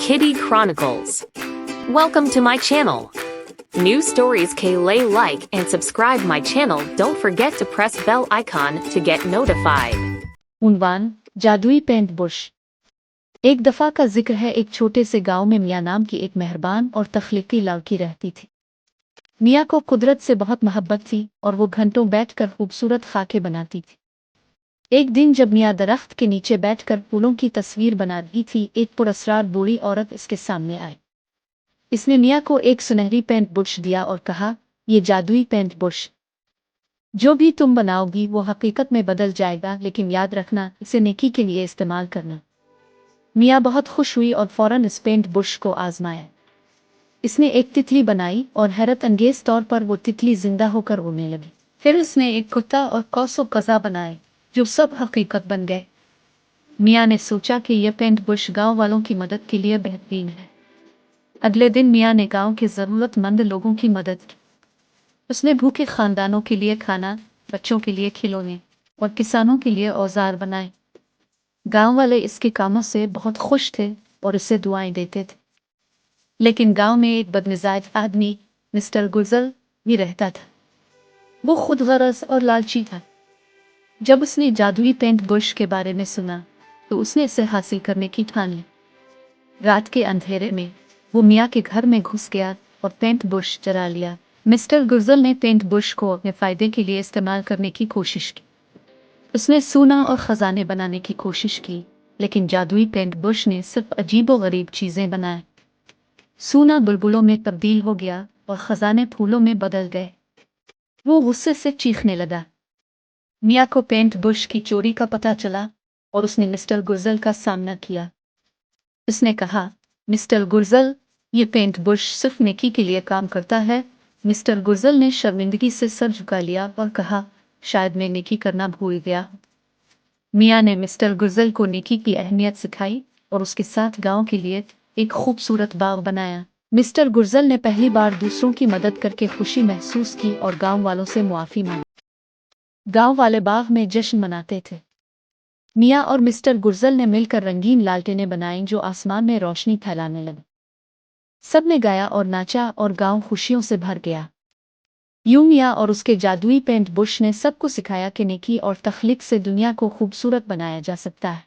Kitty Chronicles. Welcome to my channel. New stories के लिए like and subscribe my channel. Don't forget to press bell icon to get notified. उन्वान जादुई paint Bush. एक दफा का जिक्र है, एक छोटे से गांव में मियाँ नाम की एक मेहरबान और तख्लीकी लड़की रहती थी। मियाँ को कुदरत से बहुत मोहब्बत थी और वो घंटों बैठकर खूबसूरत खाके बनाती थी। एक दिन जब मियाँ दरख्त के नीचे बैठकर फूलों की तस्वीर बना रही थी, एक पुरस्रार बूढ़ी औरत इसके सामने आई। इसने मियाँ को एक सुनहरी पेंट बुश दिया और कहा, ये जादुई पेंट बुश, जो भी तुम बनाओगी वो हकीकत में बदल जाएगा, लेकिन याद रखना, इसे नेकी के लिए इस्तेमाल करना। मियाँ बहुत खुश हुई और फौरन इस पेंट बुश को आजमाया। इसने एक तितली बनाई और हैरत अंगेज तौर पर वो तितली जिंदा होकर उड़ने लगी। फिर उसने एक कुत्ता और कौसो कज़ा बनाए, जो सब हकीकत बन गए। मियाँ ने सोचा कि यह पेंट बुश गांव वालों की मदद के लिए बेहतरीन है। अगले दिन मियाँ ने गांव के ज़रूरतमंद लोगों की मदद की। उसने भूखे खानदानों के लिए खाना, बच्चों के लिए खिलौने और किसानों के लिए औजार बनाए। गांव वाले इसके कामों से बहुत खुश थे और इसे दुआएं देते थे। लेकिन गांव में एक बदमिजाज आदमी मिस्टर गुजल भी रहता था। वो खुद गरज और लालची था। जब उसने जादुई पेंट बुश के बारे में सुना तो उसने इसे हासिल करने की ठान ली। रात के अंधेरे में वो मियाँ के घर में घुस गया और पेंट बुश चरा लिया। मिस्टर गुजल ने पेंट बुश को अपने फायदे के लिए इस्तेमाल करने की कोशिश की। उसने सोना और खजाने बनाने की कोशिश की, लेकिन जादुई पेंट बुश ने सिर्फ अजीबोगरीब चीजें बनाए। सोना बुलबुलों में तब्दील हो गया और खजाने फूलों में बदल गए। वो गुस्से से चीखने लगा। मियाँ को पेंट बुश की चोरी का पता चला और उसने मिस्टर गुजल का सामना किया। उसने कहा, मिस्टर गुजल, ये पेंट बुश सिर्फ नेकी के लिए काम करता है। मिस्टर गुजल ने शर्मिंदगी से सर झुका लिया और कहा, शायद मैं नेकी करना भूल गया। मियाँ ने मिस्टर गुजल को नेकी की अहमियत सिखाई और उसके साथ गांव के लिए एक खूबसूरत बाग बनाया। मिस्टर गुजल ने पहली बार दूसरों की मदद करके खुशी महसूस की और गांव वालों से मुआफी मांगी। गांव वाले बाग में जश्न मनाते थे। मियाँ और मिस्टर गुजल ने मिलकर रंगीन लालटेनें बनाईं जो आसमान में रोशनी फैलाने लगी। सबने गाया और नाचा और गांव खुशियों से भर गया। यूं मियाँ और उसके जादुई पेंट बुश ने सबको सिखाया कि नेकी और तख्लीक से दुनिया को खूबसूरत बनाया जा सकता है।